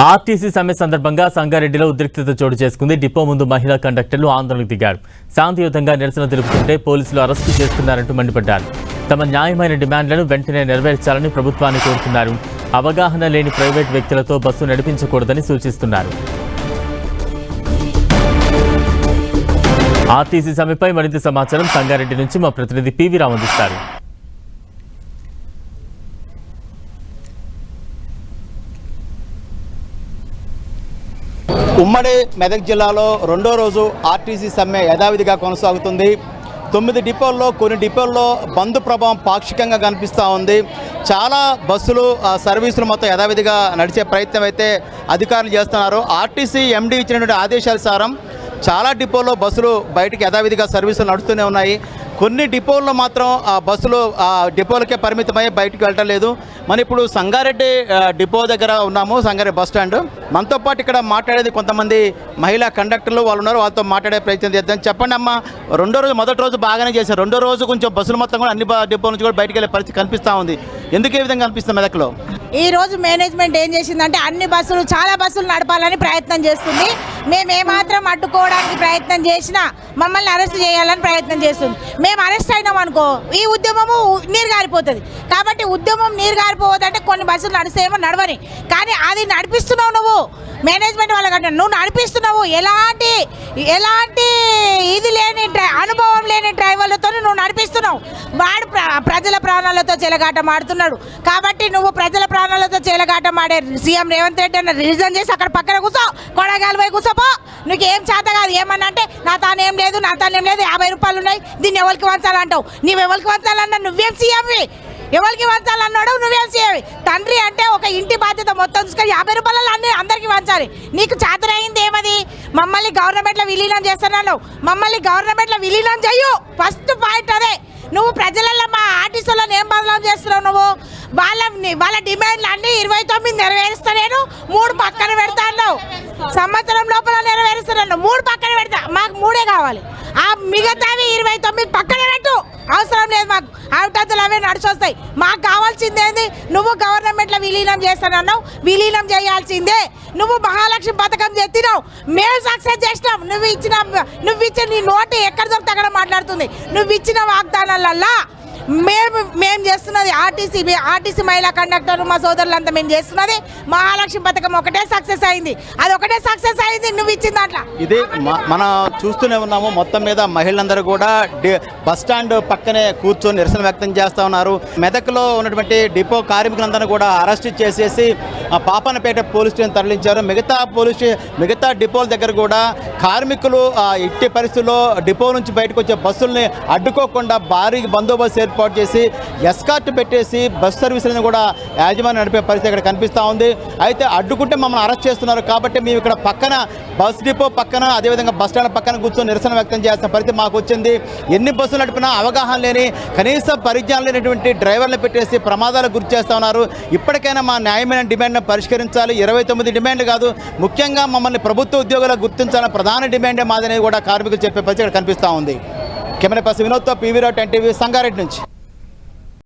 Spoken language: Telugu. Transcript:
ఆర్టీసీ సమ్మె సందర్భంగా సంగారెడ్డిలో ఉద్రిక్తత చోటు చేసుకుంది. డిపో ముందు మహిళా కండక్టర్లు ఆందోళనకు దిగారు. శాంతియుతంగా నిరసన తెలుపుతుంటే పోలీసులు అరెస్టు చేస్తున్నారంటూ మండిపడ్డారు. తమ న్యాయమైన డిమాండ్లను వెంటనే నెరవేర్చాలని ప్రభుత్వాన్ని కోరుతున్నారు. అవగాహన లేని ప్రైవేట్ వ్యక్తులతో బస్సు నడిపించకూడదని సూచిస్తున్నారు. ఆర్టీసీ సమ్మెపై మరింత సమాచారం సంగారెడ్డి నుంచి మా ప్రతినిధి పివి రావు అందిస్తారు. ఉమ్మడి మెదక్ జిల్లాలో రెండో రోజు ఆర్టీసీ సమ్మె యథావిధిగా కొనసాగుతుంది. 9 డిపోల్లో కొన్ని డిపోల్లో బంద్ ప్రభావం పాక్షికంగా కనిపిస్తూ ఉంది. చాలా బస్సులు సర్వీసులు మొత్తం యథావిధిగా నడిచే ప్రయత్నం అయితే అధికారులు చేస్తున్నారు. ఆర్టీసీ ఎండీ ఇచ్చినటువంటి ఆదేశానుసారం చాలా డిపోల్లో బస్సులు బయటికి యథావిధిగా సర్వీసులు నడుస్తూనే ఉన్నాయి. కొన్ని డిపోల్లో మాత్రం బస్సులు డిపోలకే పరిమితమై బయటికి వెళ్ళటం లేదు. మనం ఇప్పుడు సంగారెడ్డి డిపో దగ్గర ఉన్నాము, సంగారెడ్డి బస్ స్టాండ్. మనతో పాటు ఇక్కడ మాట్లాడేది కొంతమంది మహిళా కండక్టర్లు వాళ్ళు ఉన్నారు. వాళ్ళతో మాట్లాడే ప్రయత్నం చేద్దాం. చెప్పండి అమ్మా, రెండో రోజు మొదటి రోజు బాగానే చేశారు, రెండో రోజు కొంచెం బస్సులు మొత్తం కూడా అన్ని డిపో నుంచి కూడా బయటికి వెళ్ళే పరిస్థితి కనిపిస్తూ ఉంది. ఎందుకు ఈ విధంగా కనిపిస్తుంది మెదక్లో? ఈ రోజు మేనేజ్మెంట్ ఏం చేసిందంటే అన్ని బస్సులు చాలా బస్సులు నడపాలని ప్రయత్నం చేస్తుంది. మేము ఏమాత్రం అడ్డుకోవడానికి ప్రయత్నం చేసినా మమ్మల్ని అరెస్ట్ చేయాలని ప్రయత్నం చేస్తుంది. మేము అరెస్ట్ అయినాం అనుకో ఈ ఉద్యమము నీరు గారిపోతుంది. కాబట్టి ఉద్యమం నీరు గారిపోవద్దంటే కొన్ని బస్సులు నడిస్తేమో నడవని, కానీ అది నడిపిస్తున్నావు నువ్వు మేనేజ్మెంట్ వాళ్ళకంటే నువ్వు నడిపిస్తున్నావు. ఎలాంటి ఇది లేని అనుభవం లేని డ్రైవర్లతో నువ్వు నడిపిస్తున్నావు. వాడు ప్రజల ప్రాణాలతో చెలగాటం ఆడుతున్నాడు. కాబట్టి నువ్వు ప్రజల ప్రాణాలతో చెలగాటం ఆడే సీఎం రేవంత్ రెడ్డి అన్న రివిజన్ చేసి అక్కడ పక్కన కూర్చో, కొడగాలి పోయి కూర్చోపో. నీకు ఏం చేత కాదు. ఏమన్నా అంటే నా తానేం లేదు 50 రూపాయలు ఉన్నాయి, దీన్ని ఎవరికి వంచాలంటావు. నువ్వు ఎవరికి వంచాలన్నా నువ్వేం సీఎంవి? ఎవరికి వంచాలన్నాడు నువ్వేం సీఎంవి? తండ్రి అంటే ఒక ఇంటి బాధ్యత మొత్తం చూసుకొని 50 రూపాయలు అన్ని అందరికీ వంచాలి. నీకు చేతనైంది ఏమది? మమ్మల్ని గవర్నమెంట్లో విలీనం చేస్తున్నావు. మమ్మల్ని గవర్నమెంట్లో విలీనం చెయ్యు. ఫస్ట్ పాయింట్ అదే. నువ్వు ప్రజలలో మా ఆర్టీసీలను ఏం బదలాం చేస్తున్నావు? నువ్వు వాళ్ళ డిమాండ్లు అన్నీ 29 నెరవేరుస్తా, నేను 3 పక్కన పెడతా అన్నావు. సంవత్సరం లోపల నెరవేరుస్తాను, 3 పక్కన పెడతా. మాకు 3 కావాలి. ఆ మిగతావి 29 పక్కన పెట్టు. అవసరం లేదు మాకు. అవుటంతులు అవే నడిచొస్తాయి. మాకు కావాల్సింది ఏంది? నువ్వు గవర్నమెంట్లో విలీనం చేస్తానన్నావు, విలీనం చేయాల్సిందే. నువ్వు మహాలక్ష్మి పథకం చెప్తున్నావు, మేము సక్సెస్ చేసినాం. నువ్వు ఇచ్చిన నీ నోటి ఎక్కడ దొరికితే అక్కడ మాట్లాడుతుంది. నువ్వు ఇచ్చిన వాగ్దానాలల్లా మేము చేస్తున్నది ఆర్టీసీ మహిళా కండక్టర్ మా సోదరులంతా మేము చేస్తున్నది మహాలక్ష్మి పథకం ఒకటే సక్సెస్ అయింది. అది ఒకటే సక్సెస్ అయింది నువ్వు ఇచ్చిన దాంట్లో. ఇది మనం చూస్తూనే ఉన్నాము. మొత్తం మీద మహిళలందరూ కూడా బస్ స్టాండ్ పక్కనే కూర్చొని నిరసన వ్యక్తం చేస్తూ ఉన్నారు. మెదక్లో ఉన్నటువంటి డిపో కార్మికులందరూ కూడా అరెస్ట్ చేసేసి పాపన్నపేట పోలీస్ స్టేషన్ తరలించారు. మిగతా డిపోల దగ్గర కూడా కార్మికులు ఇట్టి పరిస్థితుల్లో డిపో నుంచి బయటకు వచ్చే బస్సుల్ని అడ్డుకోకుండా భారీ బందోబస్తు ఏర్పాటు చేసి ఎస్కార్ట్ పెట్టేసి బస్ సర్వీసులను కూడా యాజమాన్యం నడిపే పరిస్థితి ఇక్కడ కనిపిస్తూ ఉంది. అయితే అడ్డుకుంటే మమ్మల్ని అరెస్ట్ చేస్తున్నారు కాబట్టి మేము ఇక్కడ పక్కన బస్ డిపో పక్కన అదేవిధంగా బస్ స్టాండ్ పక్కన కూర్చొని నిరసన వ్యక్తం చేస్తున్న పరిస్థితి మాకు వచ్చింది. ఎన్ని బస్సులు నడిపినా అవగాహన లేని కనీస పరిజ్ఞానం లేనటువంటి డ్రైవర్లు పెట్టేసి ప్రమాదాలకు గురి చేస్తూ ఉన్నారు. ఇప్పటికైనా మా న్యాయమైన డిమాండ్ను పరిష్కరించాలి. 29 డిమాండ్లు కాదు, ముఖ్యంగా మమ్మల్ని ప్రభుత్వ ఉద్యోగులకు గుర్తించాలని ప్రధాన డిమాండే మాదని కూడా కార్మికులు చెప్పే పరిస్థితి ఇక్కడ కనిపిస్తూ ఉంది. కెమెరా పర్సన్ వినోద్తో పివి రావు, 10 టీవీ, సంగారెడ్డి నుంచి.